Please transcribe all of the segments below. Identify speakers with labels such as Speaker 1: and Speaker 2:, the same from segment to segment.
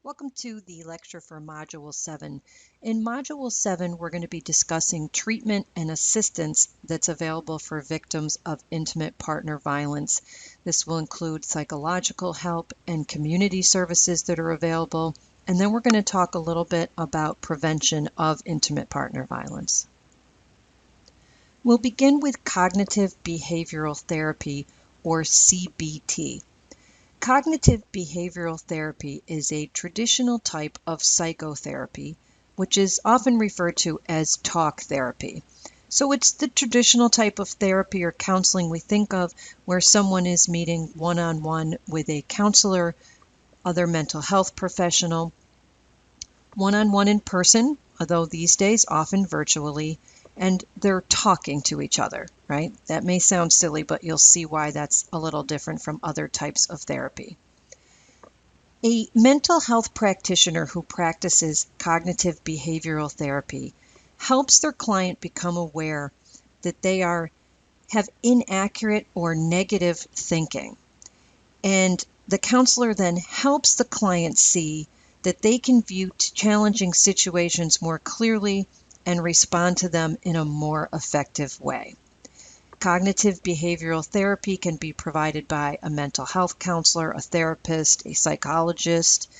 Speaker 1: Welcome to the lecture for Module 7. In Module 7, we're going to be discussing treatment and assistance that's available for victims of intimate partner violence. This will include psychological help and community services that are available, and then we're going to talk a little bit about prevention of intimate partner violence. We'll begin with cognitive behavioral therapy, or CBT. Cognitive behavioral therapy is a traditional type of psychotherapy, which is often referred to as talk therapy. So it's the traditional type of therapy or counseling we think of where someone is meeting one-on-one with a counselor, other mental health professional, one-on-one in person, although these days often virtually, and they're talking to each other, right? That may sound silly, but you'll see why that's a little different from other types of therapy. A mental health practitioner who practices cognitive behavioral therapy helps their client become aware that they have inaccurate or negative thinking. And the counselor then helps the client see that they can view challenging situations more clearly and respond to them in a more effective way. Cognitive behavioral therapy can be provided by a mental health counselor, a therapist, a psychologist,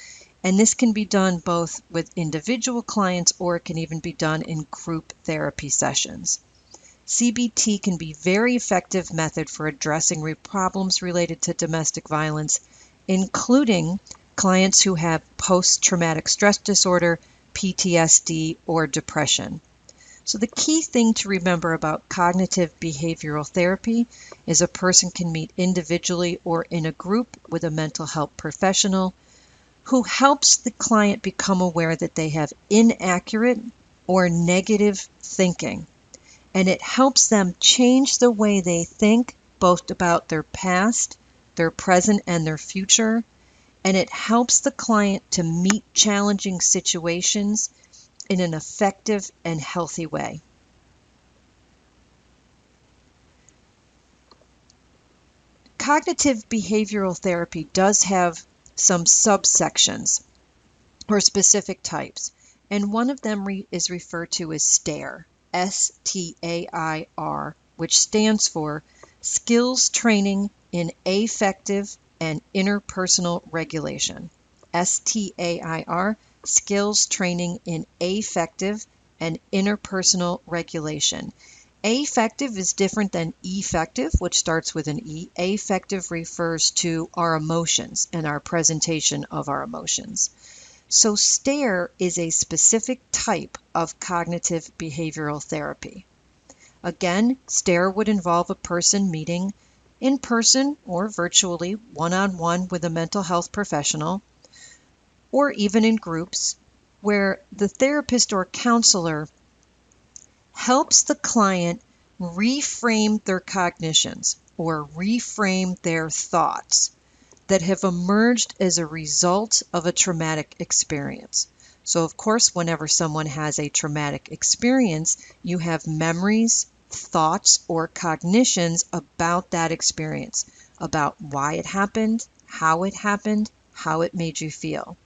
Speaker 1: and this can be done both with individual clients or it can even be done in group therapy sessions. CBT can be a very effective method for addressing problems related to domestic violence, including clients who have post-traumatic stress disorder, PTSD, or depression. So the key thing to remember about cognitive behavioral therapy is a person can meet individually or in a group with a mental health professional who helps the client become aware that they have inaccurate or negative thinking. And it helps them change the way they think, both about their past, their present, and their future. And it helps the client to meet challenging situations in an effective and healthy way. Cognitive behavioral therapy does have some subsections or specific types, and one of them is referred to as STAIR, S-T-A-I-R, which stands for Skills Training in Affective and Interpersonal Regulation. STAIR, Skills Training in Affective and Interpersonal Regulation. Affective is different than effective, which starts with an E. Affective refers to our emotions and our presentation of our emotions. So STAIR is a specific type of cognitive behavioral therapy. Again, STAIR would involve a person meeting in person or virtually one-on-one with a mental health professional, or even in groups, where the therapist or counselor helps the client reframe their cognitions or reframe their thoughts that have emerged as a result of a traumatic experience. So, of course, whenever someone has a traumatic experience, you have memories, thoughts, or cognitions about that experience, about why it happened, how it made you feel.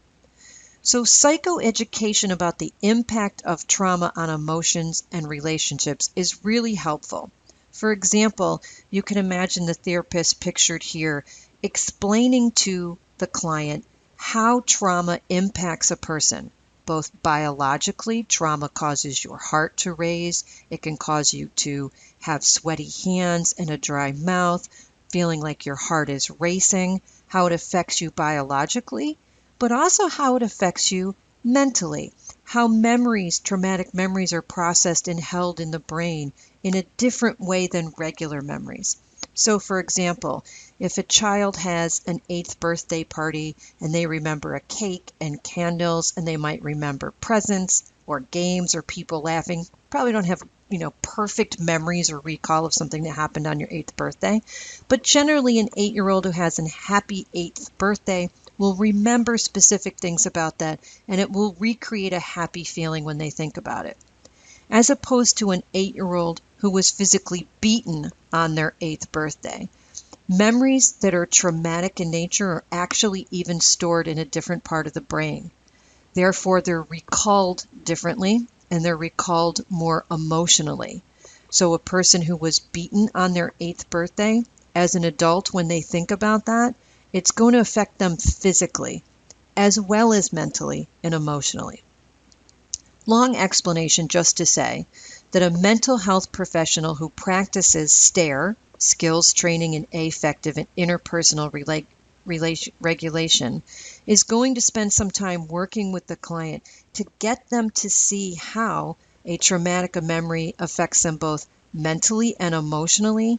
Speaker 1: So psychoeducation about the impact of trauma on emotions and relationships is really helpful. For example, you can imagine the therapist pictured here explaining to the client how trauma impacts a person. Both biologically, trauma causes your heart to race. It can cause you to have sweaty hands and a dry mouth, feeling like your heart is racing, how it affects you biologically, but also how it affects you mentally, how traumatic memories are processed and held in the brain in a different way than regular memories. So, for example, if a child has an 8th birthday party and they remember a cake and candles and they might remember presents or games or people laughing, probably don't have perfect memories or recall of something that happened on your 8th birthday, but generally an 8-year-old who has a happy 8th birthday will remember specific things about that, and it will recreate a happy feeling when they think about it. As opposed to an 8-year-old who was physically beaten on their 8th birthday. Memories that are traumatic in nature are actually even stored in a different part of the brain. Therefore, they're recalled differently and they're recalled more emotionally. So a person who was beaten on their 8th birthday, as an adult, when they think about that, it's going to affect them physically as well as mentally and emotionally. Long explanation just to say that a mental health professional who practices STARE, skills, training, and affective and interpersonal regulation, is going to spend some time working with the client to get them to see how a traumatic memory affects them both mentally and emotionally,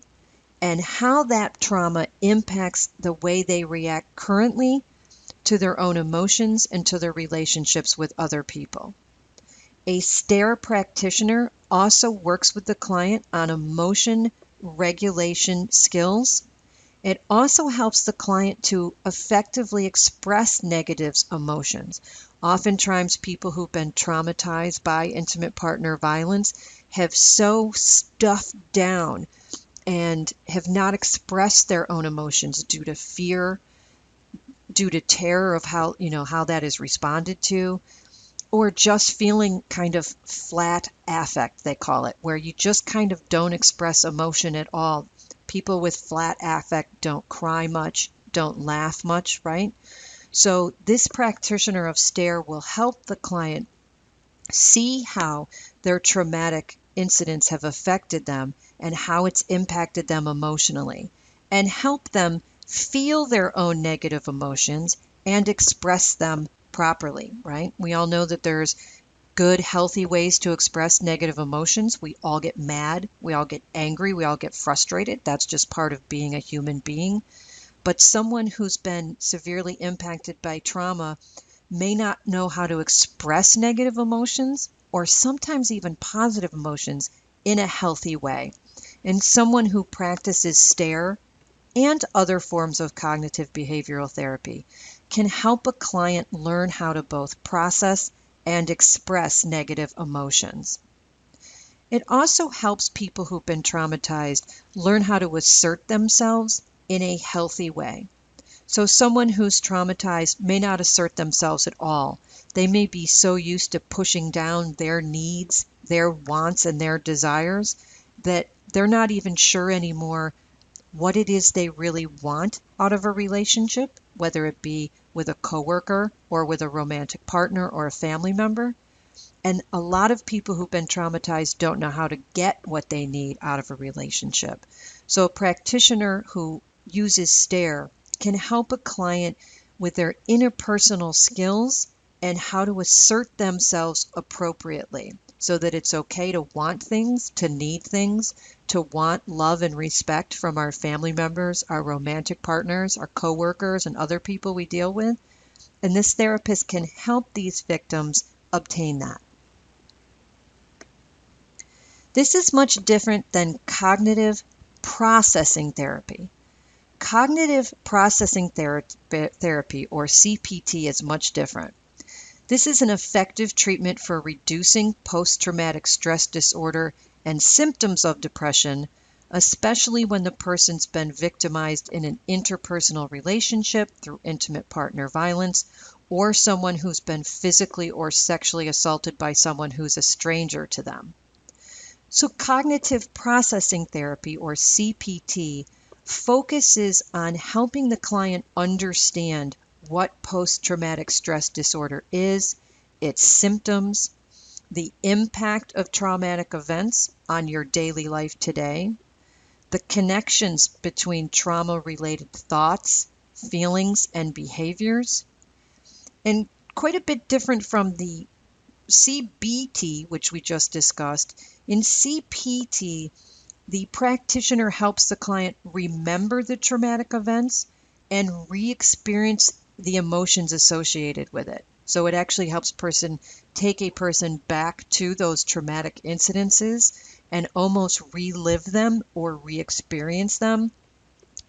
Speaker 1: and how that trauma impacts the way they react currently to their own emotions and to their relationships with other people. A STARE practitioner also works with the client on emotion regulation skills. It also helps the client to effectively express negative emotions. Oftentimes, people who've been traumatized by intimate partner violence have so stuffed down and have not expressed their own emotions due to fear, due to terror of how that is responded to, or just feeling kind of flat affect, they call it, where you just kind of don't express emotion at all. People with flat affect don't cry much, don't laugh much, right? So this practitioner of STARE will help the client see how their traumatic incidents have affected them and how it's impacted them emotionally, and help them feel their own negative emotions and express them properly, right? We all know that there's good, healthy ways to express negative emotions. We all get mad, we all get angry, we all get frustrated. That's just part of being a human being. But someone who's been severely impacted by trauma may not know how to express negative emotions or sometimes even positive emotions in a healthy way. And someone who practices STARE and other forms of cognitive behavioral therapy can help a client learn how to both process and express negative emotions. It also helps people who've been traumatized learn how to assert themselves in a healthy way. So someone who's traumatized may not assert themselves at all. They may be so used to pushing down their needs, their wants, and their desires that they're not even sure anymore what it is they really want out of a relationship, whether it be with a coworker or with a romantic partner or a family member. And a lot of people who've been traumatized don't know how to get what they need out of a relationship. So a practitioner who uses STARE can help a client with their interpersonal skills and how to assert themselves appropriately, so that it's okay to want things, to need things, to want love and respect from our family members, our romantic partners, our coworkers, and other people we deal with. And this therapist can help these victims obtain that. This is much different than cognitive processing therapy. Cognitive processing therapy, or CPT, is much different. This is an effective treatment for reducing post-traumatic stress disorder and symptoms of depression, especially when the person's been victimized in an interpersonal relationship through intimate partner violence, or someone who's been physically or sexually assaulted by someone who's a stranger to them. So cognitive processing therapy, or CPT, focuses on helping the client understand what post-traumatic stress disorder is, its symptoms, the impact of traumatic events on your daily life today, the connections between trauma-related thoughts, feelings, and behaviors, and quite a bit different from the CBT, which we just discussed. In CPT, the practitioner helps the client remember the traumatic events and re-experience the emotions associated with it. So it actually helps take a person back to those traumatic incidences and almost relive them or re-experience them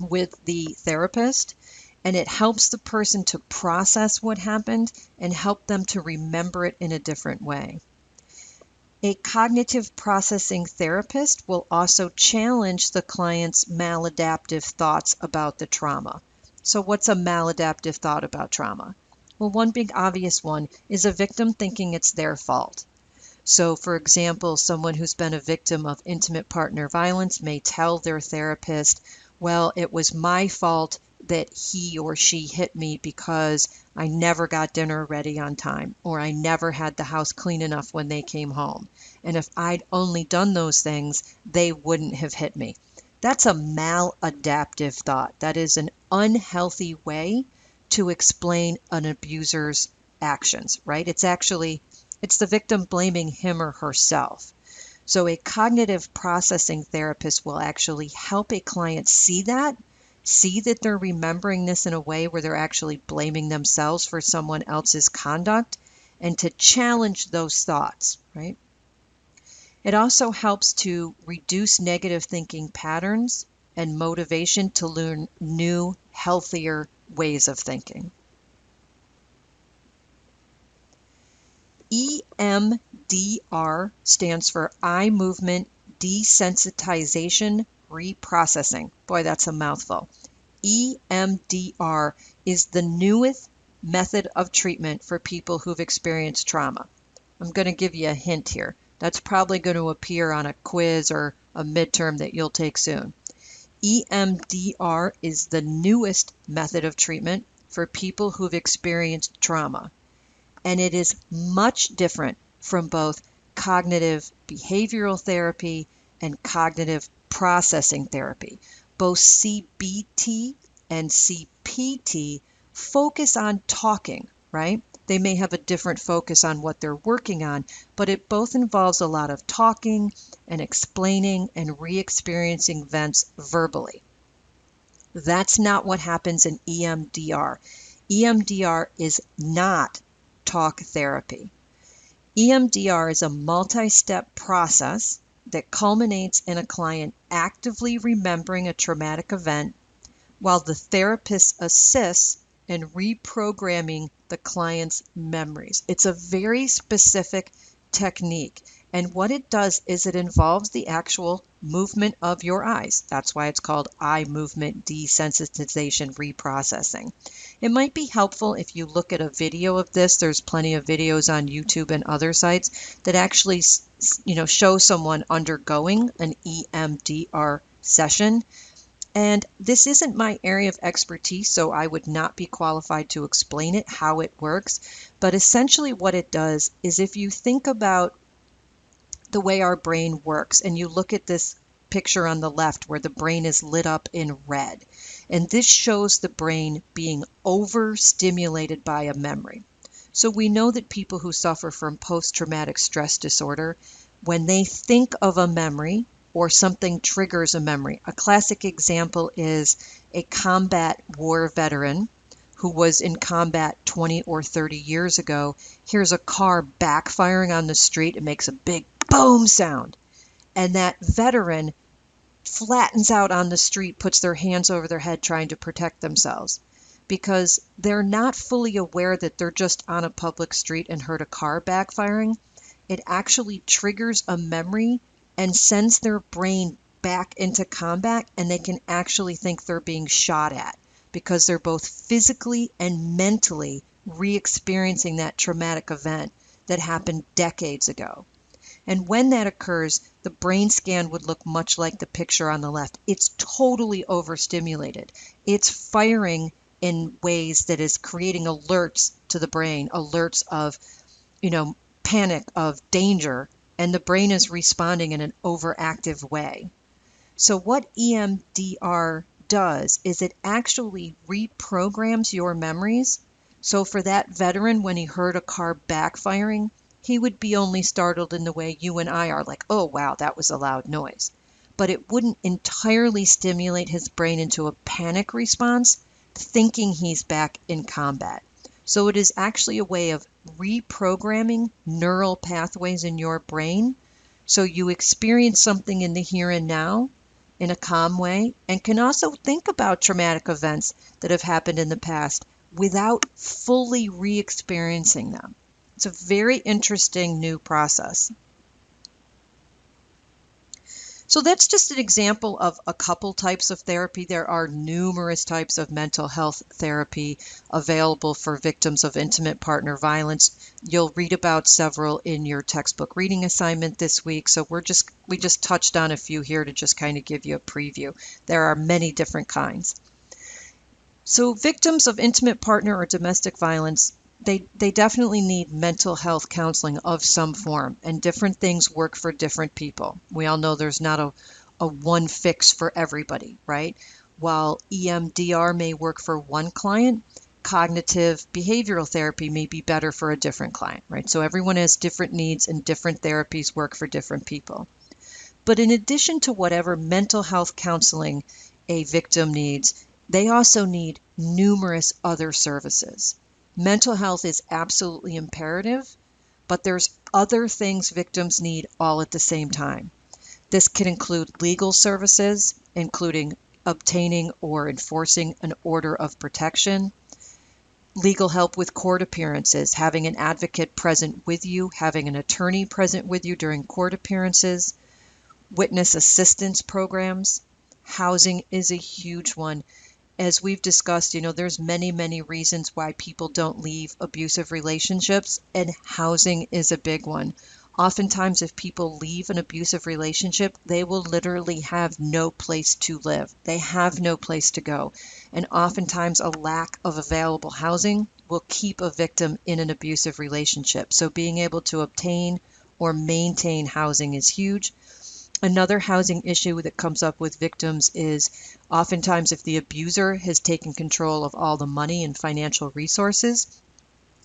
Speaker 1: with the therapist. And it helps the person to process what happened and help them to remember it in a different way. A cognitive processing therapist will also challenge the client's maladaptive thoughts about the trauma. So what's a maladaptive thought about trauma? Well, one big obvious one is a victim thinking it's their fault. So, for example, someone who's been a victim of intimate partner violence may tell their therapist, well, it was my fault that he or she hit me because I never got dinner ready on time, or I never had the house clean enough when they came home. And if I'd only done those things, they wouldn't have hit me. That's a maladaptive thought. That is an unhealthy way to explain an abuser's actions, right? It's the victim blaming him or herself. So a cognitive processing therapist will actually help a client see that they're remembering this in a way where they're actually blaming themselves for someone else's conduct, and to challenge those thoughts, right? It also helps to reduce negative thinking patterns and motivation to learn new, healthier ways of thinking. EMDR stands for Eye Movement Desensitization Reprocessing. Boy, that's a mouthful. EMDR is the newest method of treatment for people who've experienced trauma. I'm going to give you a hint here. That's probably going to appear on a quiz or a midterm that you'll take soon. EMDR is the newest method of treatment for people who've experienced trauma. And it is much different from both cognitive behavioral therapy and cognitive processing therapy. Both CBT and CPT focus on talking, right? They may have a different focus on what they're working on, but it both involves a lot of talking and explaining and re-experiencing events verbally. That's not what happens in EMDR. EMDR is not talk therapy. EMDR is a multi-step process that culminates in a client actively remembering a traumatic event while the therapist assists in reprogramming the client's memories. It's a very specific technique, and what it does is it involves the actual movement of your eyes. That's why it's called eye movement desensitization reprocessing. It might be helpful if you look at a video of this. There's plenty of videos on YouTube and other sites that actually, show someone undergoing an EMDR session. And this isn't my area of expertise, so I would not be qualified to explain it, how it works. But essentially what it does is, if you think about the way our brain works, and you look at this picture on the left where the brain is lit up in red, and this shows the brain being overstimulated by a memory. So we know that people who suffer from post-traumatic stress disorder, when they think of a memory or something triggers a memory. A classic example is a combat war veteran who was in combat 20 or 30 years ago, hears a car backfiring on the street. It makes a big boom sound. And that veteran flattens out on the street, puts their hands over their head trying to protect themselves, because they're not fully aware that they're just on a public street and heard a car backfiring. It actually triggers a memory and sends their brain back into combat, and they can actually think they're being shot at, because they're both physically and mentally re-experiencing that traumatic event that happened decades ago. And when that occurs, the brain scan would look much like the picture on the left. It's totally overstimulated. It's firing in ways that is creating alerts to the brain, alerts of, panic, of danger, and the brain is responding in an overactive way. So what EMDR does is it actually reprograms your memories. So for that veteran, when he heard a car backfiring, he would be only startled in the way you and I are, like, oh, wow, that was a loud noise. But it wouldn't entirely stimulate his brain into a panic response, thinking he's back in combat. So it is actually a way of reprogramming neural pathways in your brain, so you experience something in the here and now in a calm way, and can also think about traumatic events that have happened in the past without fully re-experiencing them. It's a very interesting new process. So that's just an example of a couple types of therapy. There are numerous types of mental health therapy available for victims of intimate partner violence. You'll read about several in your textbook reading assignment this week. So we just touched on a few here to just kind of give you a preview. There are many different kinds. So victims of intimate partner or domestic violence, they definitely need mental health counseling of some form, and different things work for different people. We all know there's not a one fix for everybody, right? While EMDR may work for one client, cognitive behavioral therapy may be better for a different client, right? So everyone has different needs and different therapies work for different people. But in addition to whatever mental health counseling a victim needs, they also need numerous other services. Mental health is absolutely imperative, but there's other things victims need all at the same time. This can include legal services, including obtaining or enforcing an order of protection, legal help with court appearances, having an advocate present with you, having an attorney present with you during court appearances, witness assistance programs. Housing is a huge one. As we've discussed, there's many reasons why people don't leave abusive relationships, and housing is a big one. Oftentimes, if people leave an abusive relationship, they will literally have no place to live. They have no place to go. And oftentimes, a lack of available housing will keep a victim in an abusive relationship. So being able to obtain or maintain housing is huge. Another housing issue that comes up with victims is oftentimes if the abuser has taken control of all the money and financial resources,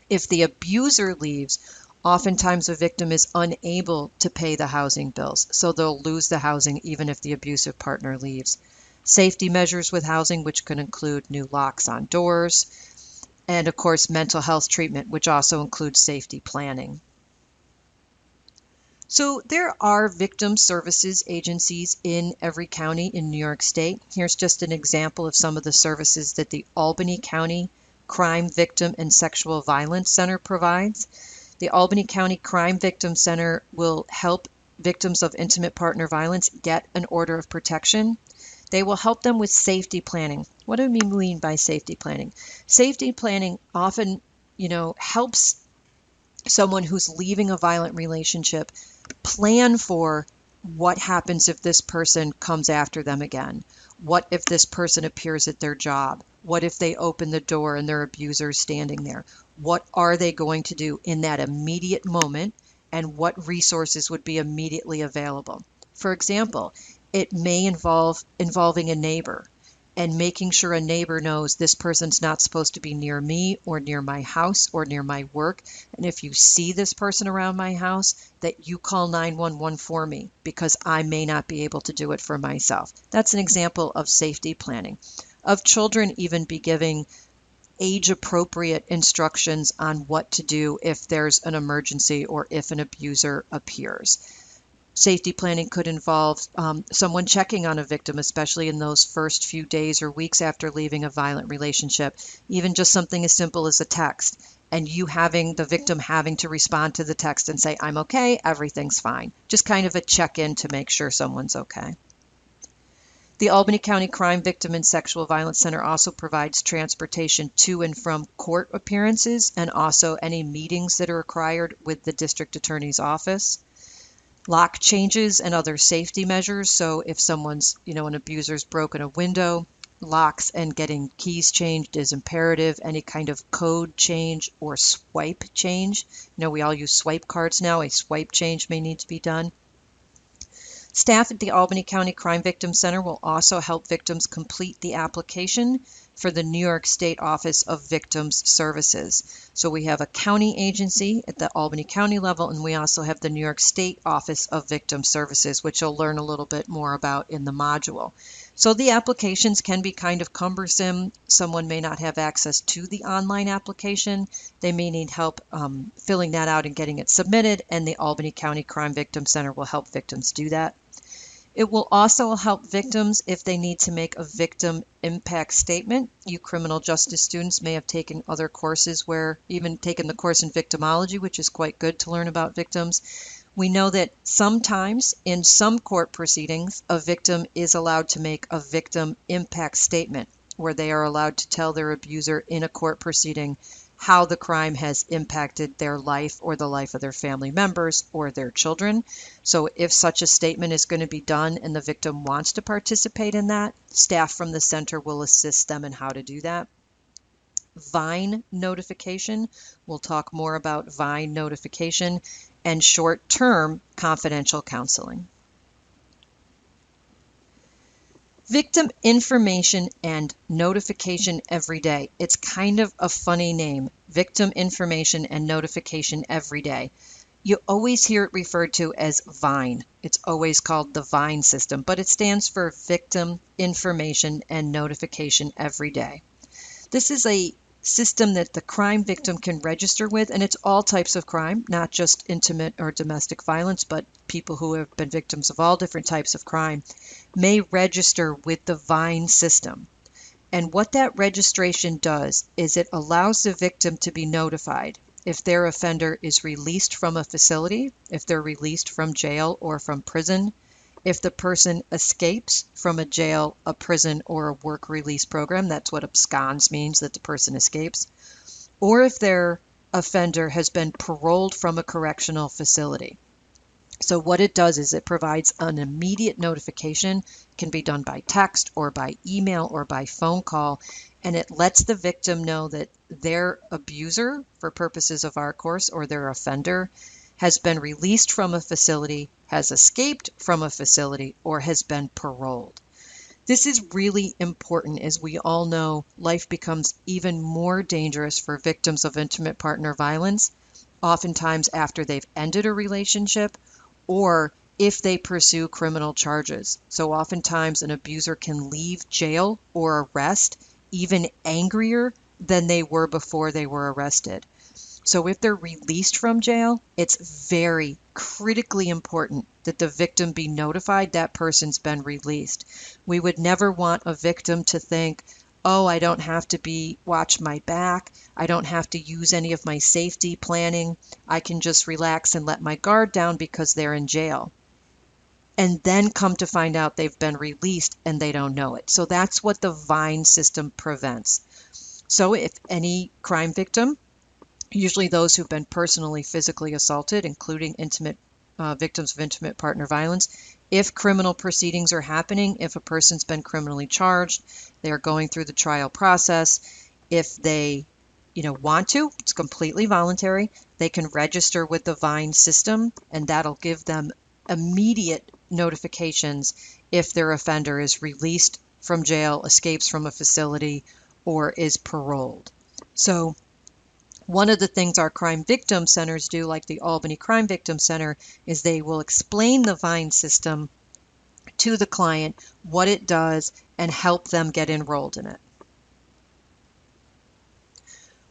Speaker 1: if the abuser leaves, oftentimes a victim is unable to pay the housing bills, so they'll lose the housing even if the abusive partner leaves. Safety measures with housing, which can include new locks on doors, and of course mental health treatment, which also includes safety planning. So there are victim services agencies in every county in New York State. Here's just an example of some of the services that the Albany County Crime Victim and Sexual Violence Center provides. The Albany County Crime Victim Center will help victims of intimate partner violence get an order of protection. They will help them with safety planning. What do we mean by safety planning? Safety planning often, helps someone who's leaving a violent relationship plan for what happens if this person comes after them again. What if this person appears at their job? What if they open the door and their abuser is standing there? What are they going to do in that immediate moment, and what resources would be immediately available? For example, it may involving a neighbor and making sure a neighbor knows this person's not supposed to be near me or near my house or near my work. And if you see this person around my house, that you call 911 for me because I may not be able to do it for myself. That's an example of safety planning. Of children even be giving age-appropriate instructions on what to do if there's an emergency or if an abuser appears. Safety planning could involve someone checking on a victim, especially in those first few days or weeks after leaving a violent relationship, even just something as simple as a text, and the victim having to respond to the text and say, I'm okay, everything's fine. Just kind of a check-in to make sure someone's okay. The Albany County Crime Victim and Sexual Violence Center also provides transportation to and from court appearances and also any meetings that are required with the district attorney's office. Lock changes and other safety measures. So if someone's, an abuser's broken a window, locks and getting keys changed is imperative. Any kind of code change or swipe change. We all use swipe cards now. A swipe change may need to be done. Staff at the Albany County Crime Victim Center will also help victims complete the application for the New York State Office of Victims Services. So we have a county agency at the Albany County level, and we also have the New York State Office of Victim Services, which you'll learn a little bit more about in the module. So the applications can be kind of cumbersome. Someone may not have access to the online application. They may need help filling that out and getting it submitted, and the Albany County Crime Victim Center will help victims do that. It will also help victims if they need to make a victim impact statement. You criminal justice students may have taken other courses even taken the course in victimology, which is quite good to learn about victims, We know that sometimes in some court proceedings, a victim is allowed to make a victim impact statement, where they are allowed to tell their abuser in a court proceeding how the crime has impacted their life or the life of their family members or their children. So if such a statement is going to be done and the victim wants to participate in that, staff from the center will assist them in how to do that. VINE notification, we'll talk more about VINE notification, and short-term confidential counseling. Victim information and notification every day. It's kind of a funny name, victim information and notification every day. You always hear it referred to as VINE. It's always called the VINE system, but it stands for Victim Information and Notification Every Day. This is a system that the crime victim can register with, and it's all types of crime, not just intimate or domestic violence, but people who have been victims of all different types of crime may register with the VINE system. And what that registration does is it allows the victim to be notified if their offender is released from a facility, if they're released from jail or from prison, if the person escapes from a jail, a prison, or a work release program. That's what absconds means, that the person escapes. Or if their offender has been paroled from a correctional facility. So what it does is it provides an immediate notification. It can be done by text or by email or by phone call, and it lets the victim know that their abuser, for purposes of our course, or their offender, has been released from a facility, has escaped from a facility, or has been paroled. This is really important. As we all know, life becomes even more dangerous for victims of intimate partner violence, oftentimes after they've ended a relationship or if they pursue criminal charges. So oftentimes an abuser can leave jail or arrest even angrier than they were before they were arrested. So if they're released from jail, it's very critically important that the victim be notified that person's been released. We would never want a victim to think, oh, I don't have to watch my back. I don't have to use any of my safety planning. I can just relax and let my guard down because they're in jail. And then come to find out they've been released and they don't know it. So that's what the VINE system prevents. So if any crime victim, usually those who've been personally physically assaulted, including victims of intimate partner violence, if criminal proceedings are happening, if a person's been criminally charged, they're going through the trial process, if they want to, it's completely voluntary, they can register with the VINE system, and that'll give them immediate notifications if their offender is released from jail, escapes from a facility, or is paroled. So one of the things our crime victim centers do, like the Albany Crime Victim Center, is they will explain the VINE system to the client, what it does, and help them get enrolled in it.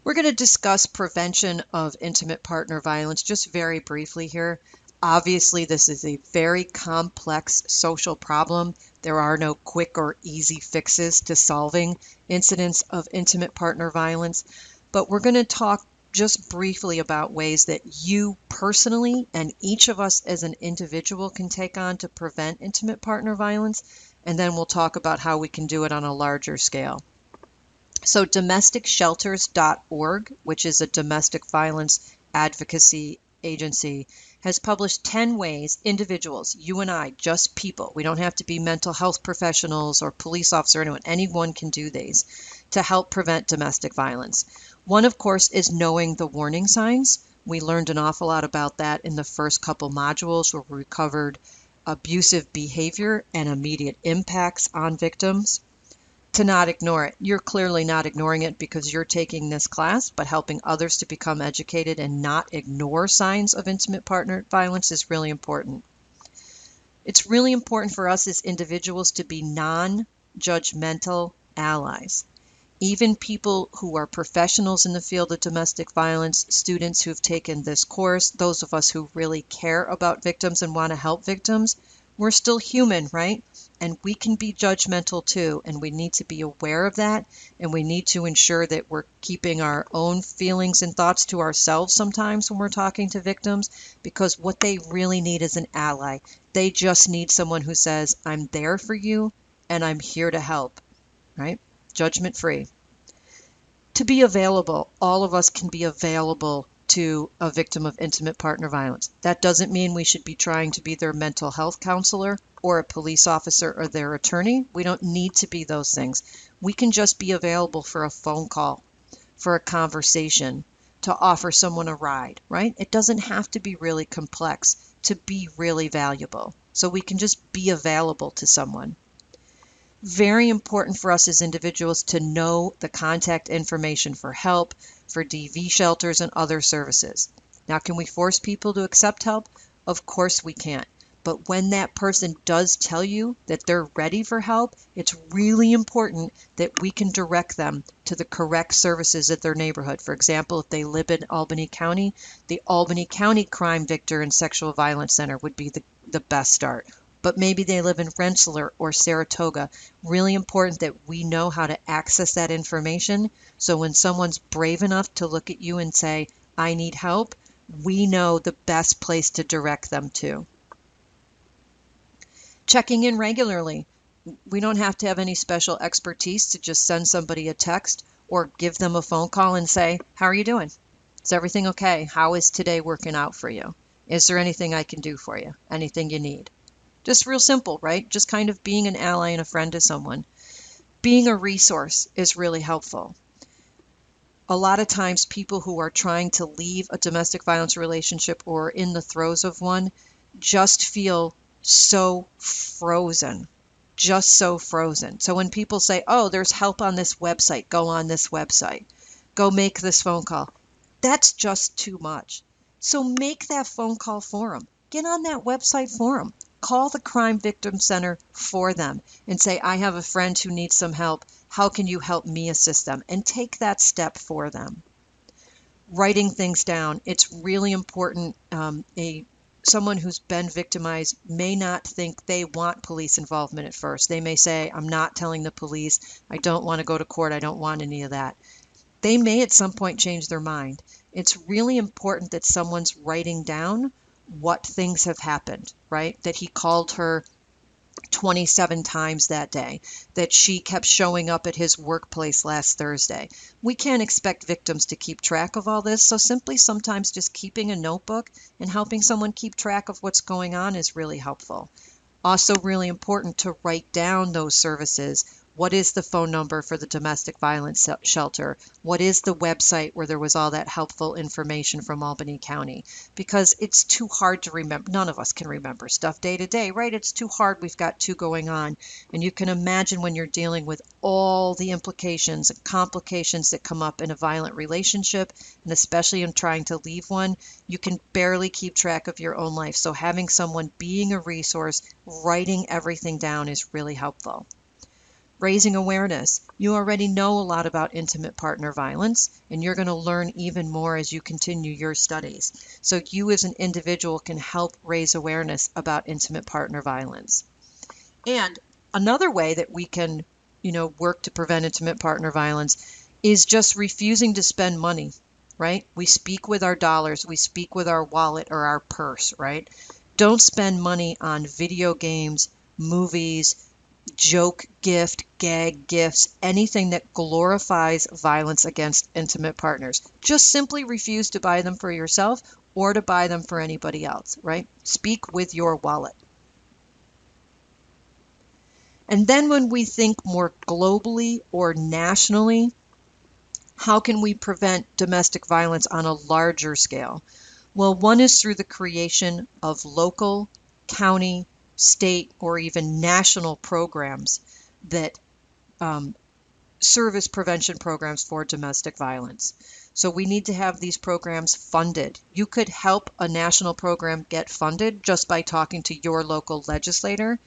Speaker 1: We're going to discuss prevention of intimate partner violence just very briefly here. Obviously, this is a very complex social problem. There are no quick or easy fixes to solving incidents of intimate partner violence, but we're going to talk just briefly about ways that you personally and each of us as an individual can take on to prevent intimate partner violence, and then we'll talk about how we can do it on a larger scale. So domesticshelters.org, which is a domestic violence advocacy agency, has published 10 ways individuals, you and I, just people, we don't have to be mental health professionals or police officer, anyone can do these, to help prevent domestic violence. One, of course, is knowing the warning signs. We learned an awful lot about that in the first couple modules where we covered abusive behavior and immediate impacts on victims. To not ignore it. You're clearly not ignoring it because you're taking this class, but helping others to become educated and not ignore signs of intimate partner violence is really important. It's really important for us as individuals to be non-judgmental allies. Even people who are professionals in the field of domestic violence, students who've taken this course, those of us who really care about victims and want to help victims, we're still human, right? and we can be judgmental too, and we need to be aware of that, and we need to ensure that we're keeping our own feelings and thoughts to ourselves sometimes when we're talking to victims, because what they really need is an ally. They just need someone who says, I'm there for you and I'm here to help, right? Judgment free. To be available, all of us can be available to a victim of intimate partner violence. That doesn't mean we should be trying to be their mental health counselor or a police officer or their attorney. We don't need to be those things. We can just be available for a phone call, for a conversation, to offer someone a ride, right? It doesn't have to be really complex to be really valuable. So we can just be available to someone. Very important for us as individuals to know the contact information for help, for DV shelters and other services. Now, can we force people to accept help? Of course we can't. But when that person does tell you that they're ready for help, it's really important that we can direct them to the correct services at their neighborhood. For example, if they live in Albany County, the Albany County Crime Victor and Sexual Violence Center would be the best start. But maybe they live in Rensselaer or Saratoga. Really important that we know how to access that information, so when someone's brave enough to look at you and say, I need help, we know the best place to direct them to. Checking in regularly. We don't have to have any special expertise to just send somebody a text or give them a phone call and say, how are you doing? Is everything okay? How is today working out for you? Is there anything I can do for you? Anything you need? Just real simple, right? Just kind of being an ally and a friend to someone. Being a resource is really helpful. A lot of times people who are trying to leave a domestic violence relationship or in the throes of one just feel so frozen, just so frozen. So when people say, oh, there's help on this website, go on this website, go make this phone call, that's just too much. So make that phone call for them. Get on that website for them. Call the Crime Victim Center for them and say, I have a friend who needs some help. How can you help me assist them? And take that step for them. Writing things down. It's really important. Someone who's been victimized may not think they want police involvement at first. They may say, I'm not telling the police. I don't want to go to court. I don't want any of that. They may at some point change their mind. It's really important that someone's writing down what things have happened, right? That he called her 27 times that day, that she kept showing up at his workplace last Thursday. We can't expect victims to keep track of all this, so simply sometimes just keeping a notebook and helping someone keep track of what's going on is really helpful. Also really important to write down those services. What is the phone number for the domestic violence shelter? What is the website where there was all that helpful information from Albany County? Because it's too hard to remember. None of us can remember stuff day to day, right? It's too hard. We've got two going on. And you can imagine when you're dealing with all the implications and complications that come up in a violent relationship, and especially in trying to leave one, you can barely keep track of your own life. So having someone being a resource, writing everything down is really helpful. Raising awareness. You already know a lot about intimate partner violence, and you're going to learn even more as you continue your studies. So you as an individual can help raise awareness about intimate partner violence. And another way that we can, work to prevent intimate partner violence is just refusing to spend money, right? We speak with our dollars, we speak with our wallet or our purse, right? Don't spend money on video games, movies, joke gift, gag gifts, anything that glorifies violence against intimate partners. Just simply refuse to buy them for yourself or to buy them for anybody else, right? Speak with your wallet. And then when we think more globally or nationally, how can we prevent domestic violence on a larger scale? Well, one is through the creation of local, county, state, or even national programs that serve as prevention programs for domestic violence. So we need to have these programs funded. You could help a national program get funded just by talking to your local legislator.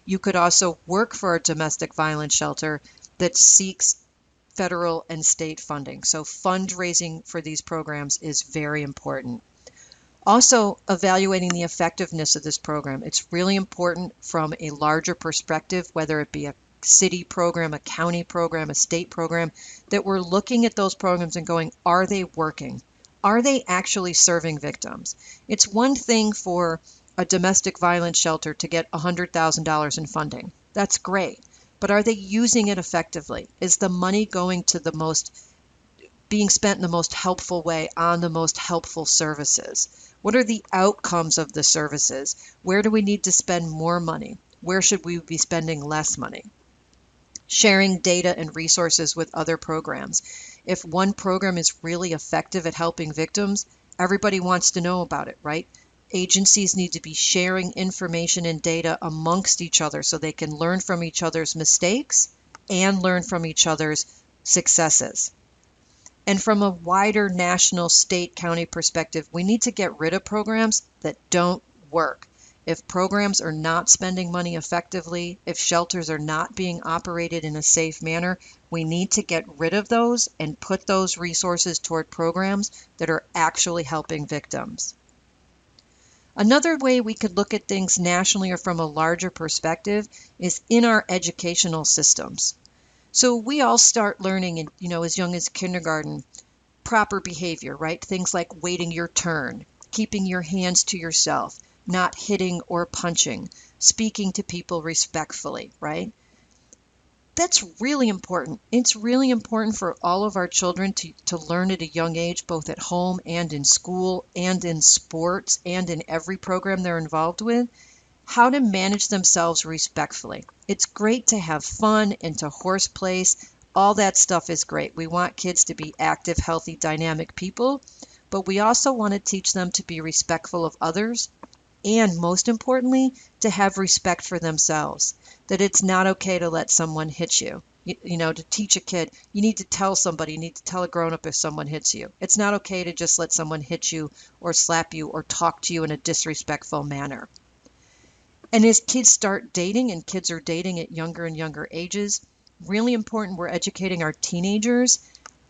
Speaker 1: You could also work for a domestic violence shelter that seeks federal and state funding. So fundraising for these programs is very important. Also, evaluating the effectiveness of this program. It's really important from a larger perspective, whether it be a city program, a county program, a state program, that we're looking at those programs and going, are they working? Are they actually serving victims? It's one thing for a domestic violence shelter to get $100,000 in funding. That's great. But are they using it effectively? Is the money going to being spent in the most helpful way on the most helpful services? What are the outcomes of the services? Where do we need to spend more money? Where should we be spending less money? Sharing data and resources with other programs. If one program is really effective at helping victims, everybody wants to know about it, right? Agencies need to be sharing information and data amongst each other so they can learn from each other's mistakes and learn from each other's successes. And from a wider national, state, county perspective, we need to get rid of programs that don't work. If programs are not spending money effectively, if shelters are not being operated in a safe manner, we need to get rid of those and put those resources toward programs that are actually helping victims. Another way we could look at things nationally or from a larger perspective is in our educational systems. So we all start learning, as young as kindergarten, proper behavior, right? Things like waiting your turn, keeping your hands to yourself, not hitting or punching, speaking to people respectfully, right? That's really important. It's really important for all of our children to learn at a young age, both at home and in school and in sports and in every program they're involved with, how to manage themselves respectfully. It's great to have fun and to horseplace. All that stuff is great. We want kids to be active, healthy, dynamic people, but we also want to teach them to be respectful of others and, most importantly, to have respect for themselves, that it's not okay to let someone hit you. To teach a kid, you need to tell somebody, you need to tell a grown-up if someone hits you. It's not okay to just let someone hit you or slap you or talk to you in a disrespectful manner. And as kids start dating, and kids are dating at younger and younger ages, really important we're educating our teenagers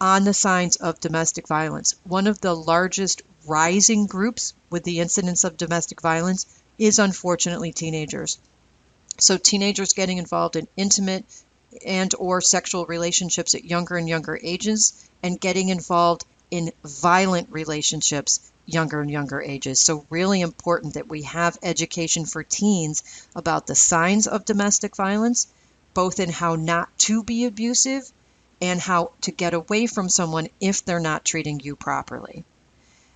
Speaker 1: on the signs of domestic violence. One of the largest rising groups with the incidence of domestic violence is unfortunately teenagers. So teenagers getting involved in intimate and or sexual relationships at younger and younger ages, and getting involved in violent relationships younger and younger ages. So really important that we have education for teens about the signs of domestic violence, both in how not to be abusive and how to get away from someone if they're not treating you properly.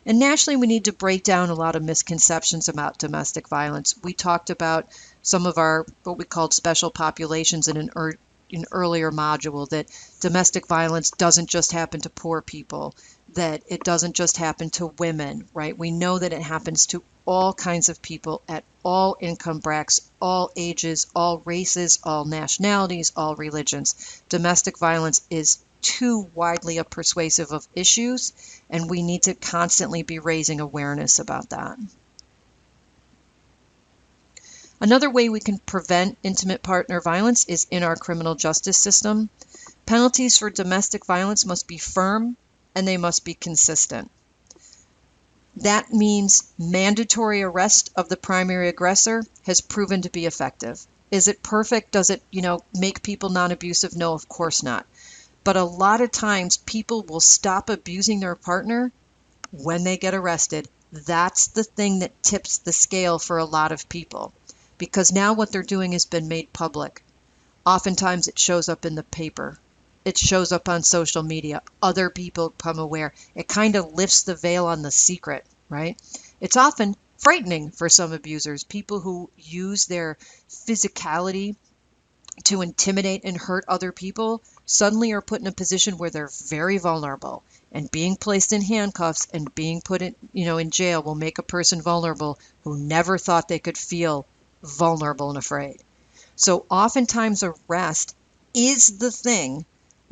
Speaker 1: And nationally, we need to break down a lot of misconceptions about domestic violence. We talked about some of our what we called special populations in an earlier module, that domestic violence doesn't just happen to poor people, that it doesn't just happen to women, right? We know that it happens to all kinds of people at all income brackets, all ages, all races, all nationalities, all religions. Domestic violence is too widely a persuasive of issues, and we need to constantly be raising awareness about that. Another way we can prevent intimate partner violence is in our criminal justice system. Penalties for domestic violence must be firm and they must be consistent. That means mandatory arrest of the primary aggressor has proven to be effective. Is it perfect? Does it, make people non-abusive? No, of course not. But a lot of times people will stop abusing their partner when they get arrested. That's the thing that tips the scale for a lot of people, because now what they're doing has been made public. Oftentimes it shows up in the paper. It shows up on social media. Other people become aware. It kind of lifts the veil on the secret, right? It's often frightening for some abusers. People who use their physicality to intimidate and hurt other people suddenly are put in a position where they're very vulnerable, and being placed in handcuffs and being put in jail will make a person vulnerable who never thought they could feel vulnerable and afraid. So oftentimes arrest is the thing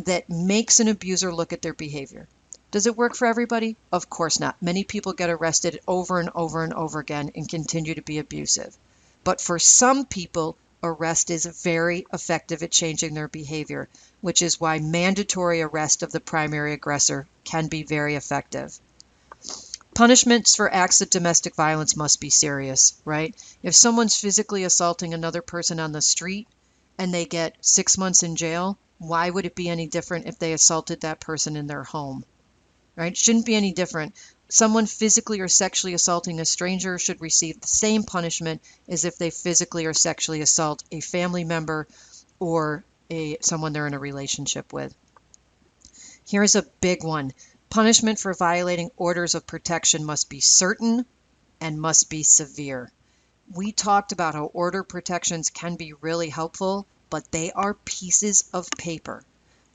Speaker 1: that makes an abuser look at their behavior. Does it work for everybody? Of course not. Many people get arrested over and over and over again and continue to be abusive. But for some people, arrest is very effective at changing their behavior, which is why mandatory arrest of the primary aggressor can be very effective. Punishments for acts of domestic violence must be serious, right? If someone's physically assaulting another person on the street and they get 6 months in jail, why would it be any different if they assaulted that person in their home, right? Shouldn't be any different. Someone physically or sexually assaulting a stranger should receive the same punishment as if they physically or sexually assault a family member or someone they're in a relationship with. Here's a big one. Punishment for violating orders of protection must be certain and must be severe. We talked about how order protections can be really helpful, but they are pieces of paper.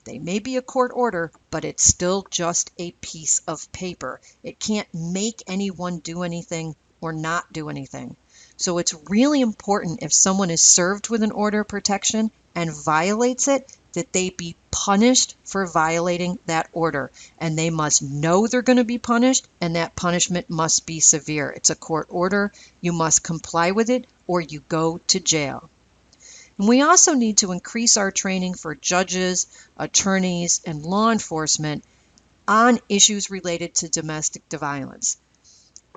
Speaker 1: They may be a court order, but it's still just a piece of paper. It can't make anyone do anything or not do anything. So it's really important if someone is served with an order of protection and violates it, that they be punished for violating that order. And they must know they're going to be punished, and that punishment must be severe. It's a court order. You must comply with it, or you go to jail. And we also need to increase our training for judges, attorneys, and law enforcement on issues related to domestic violence.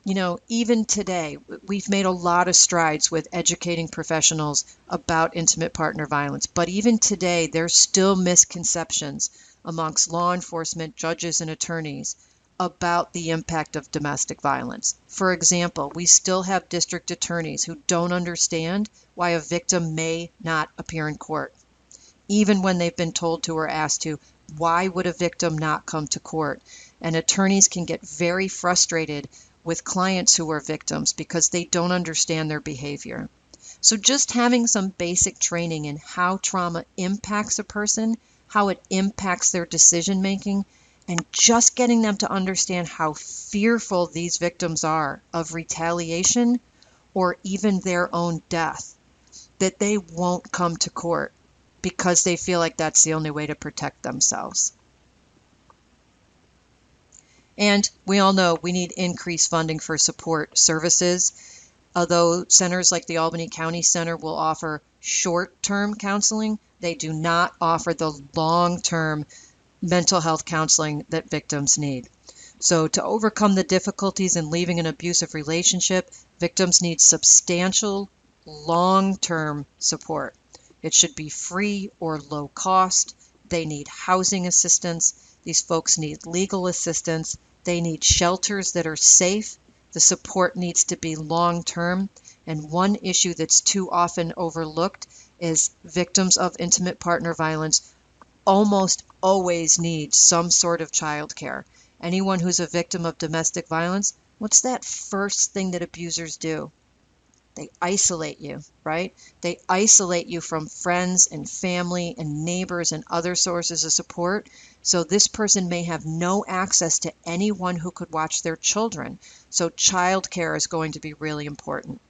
Speaker 1: You know, even today, we've made a lot of strides with educating professionals about intimate partner violence, but even today, there's still misconceptions amongst law enforcement, judges, and attorneys about the impact of domestic violence. For example, we still have district attorneys who don't understand why a victim may not appear in court. Even when they've been told to or asked to, why would a victim not come to court? And attorneys can get very frustrated with clients who are victims because they don't understand their behavior. So just having some basic training in how trauma impacts a person, how it impacts their decision making, and just getting them to understand how fearful these victims are of retaliation or even their own death, that they won't come to court because they feel like that's the only way to protect themselves. And we all know we need increased funding for support services. Although centers like the Albany County Center will offer short-term counseling, they do not offer the long-term mental health counseling that victims need. So to overcome the difficulties in leaving an abusive relationship, victims need substantial long-term support. It should be free or low cost. They need housing assistance. These folks need legal assistance. They need shelters that are safe. The support needs to be long-term. And one issue that's too often overlooked is victims of intimate partner violence almost always need some sort of child care. Anyone who's a victim of domestic violence, what's that first thing that abusers do? They isolate you, right? They isolate you from friends and family and neighbors and other sources of support. So this person may have no access to anyone who could watch their children. So child care is going to be really important.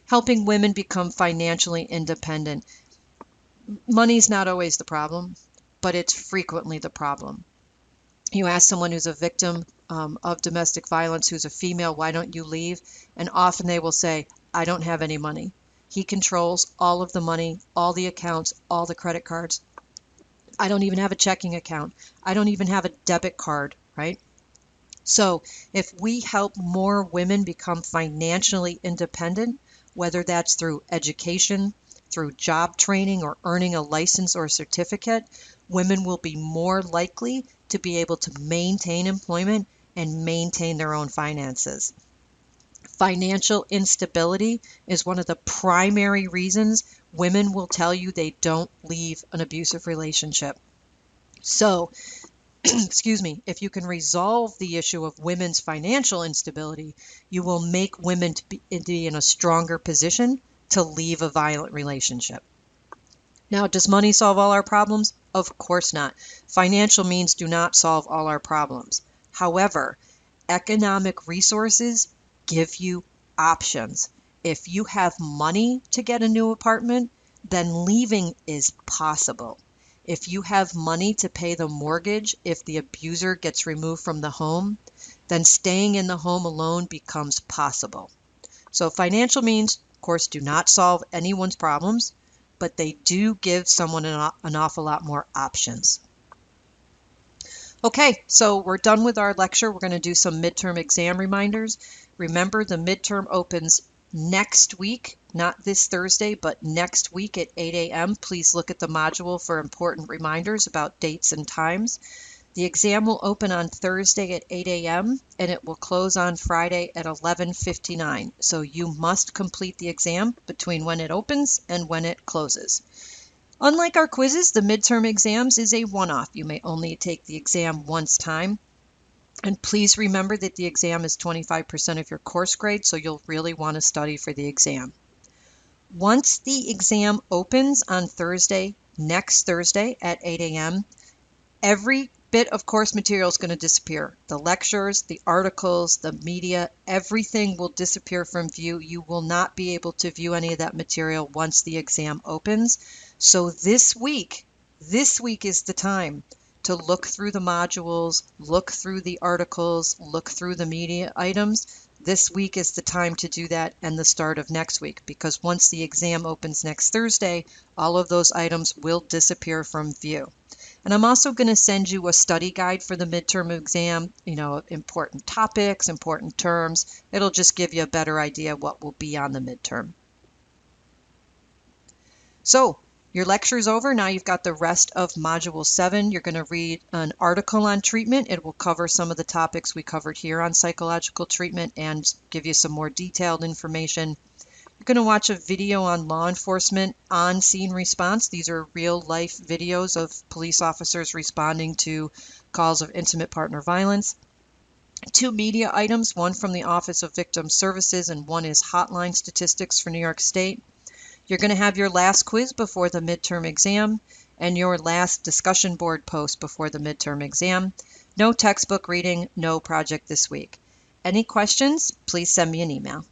Speaker 1: Helping women become financially independent. Money's not always the problem, but it's frequently the problem. You ask someone who's a victim of domestic violence, who's a female, why don't you leave? And often they will say, I don't have any money. He controls all of the money, all the accounts, all the credit cards. I don't even have a checking account. I don't even have a debit card, right? So if we help more women become financially independent, whether that's through education, through job training, or earning a license or a certificate, women will be more likely to be able to maintain employment and maintain their own finances. Financial instability is one of the primary reasons women will tell you they don't leave an abusive relationship. So, excuse me, if you can resolve the issue of women's financial instability, you will make women to be in a stronger position to leave a violent relationship. Now, does money solve all our problems? Of course not. Financial means do not solve all our problems. However, economic resources give you options. If you have money to get a new apartment, then leaving is possible. If you have money to pay the mortgage if the abuser gets removed from the home, then staying in the home alone becomes possible. So financial means, of course, do not solve anyone's problems, but they do give someone an awful lot more options. Okay, so we're done with our lecture. We're going to do some midterm exam reminders. Remember, the midterm opens next week, not this Thursday, but next week at 8 a.m. Please look at the module for important reminders about dates and times. The exam will open on Thursday at 8 a.m. and it will close on Friday at 11:59. So you must complete the exam between when it opens and when it closes. Unlike our quizzes, the midterm exams is a one-off. You may only take the exam once time. And please remember that the exam is 25% of your course grade, so you'll really want to study for the exam. Once the exam opens on Thursday, next Thursday at 8 a.m., every bit of course material is going to disappear. The lectures, the articles, the media, everything will disappear from view. You will not be able to view any of that material once the exam opens. So this week is the time to look through the modules, look through the articles, look through the media items. This week is the time to do that, and the start of next week, because once the exam opens next Thursday, all of those items will disappear from view. And I'm also going to send you a study guide for the midterm exam, important topics, important terms. It'll just give you a better idea what will be on the midterm. So your lecture's over. Now you've got the rest of Module 7. You're going to read an article on treatment. It will cover some of the topics we covered here on psychological treatment and give you some more detailed information. You're going to watch a video on law enforcement on-scene response. These are real-life videos of police officers responding to calls of intimate partner violence. 2 media items, one from the Office of Victim Services and one is hotline statistics for New York State. You're going to have your last quiz before the midterm exam and your last discussion board post before the midterm exam. No textbook reading, no project this week. Any questions? Please send me an email.